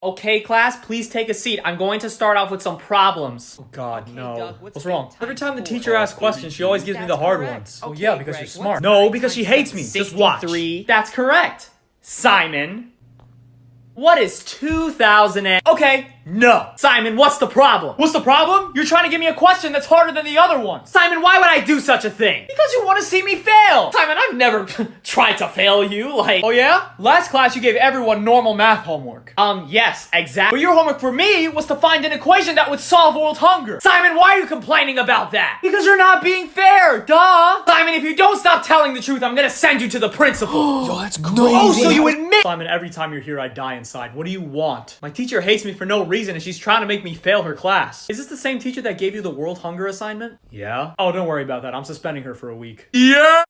Okay, class, please take a seat. I'm going to start off with some problems. Oh God, no. Doug, what's wrong? Every time the teacher asks asks questions, she always gives me the hard ones. Oh Okay, yeah, because Greg, you're smart. what's No, because she hates me. Just watch. 63. That's correct. Simon, what is 2000 and... Okay, no. Simon, what's the problem? What's the problem? You're trying to give me a question that's harder than the other ones. Simon, why would I do such a thing? Because you want to see me fail. Simon, I've never tried to fail you, like... Oh yeah? Last class you gave everyone normal math homework. Yes, exactly. But your homework for me was to find an equation that would solve world hunger. Simon, why are you complaining about that? Because you're not being fair, duh! Simon, if you don't stop telling the truth, I'm gonna send you to the principal. Yo, that's crazy. Oh, so you admit— Simon, every time you're here, I die inside. What do you want? My teacher hates me for no reason, and she's trying to make me fail her class. Is this the same teacher that gave you the world hunger assignment? Yeah. Oh, don't worry about that. I'm suspending her for a week. Yeah.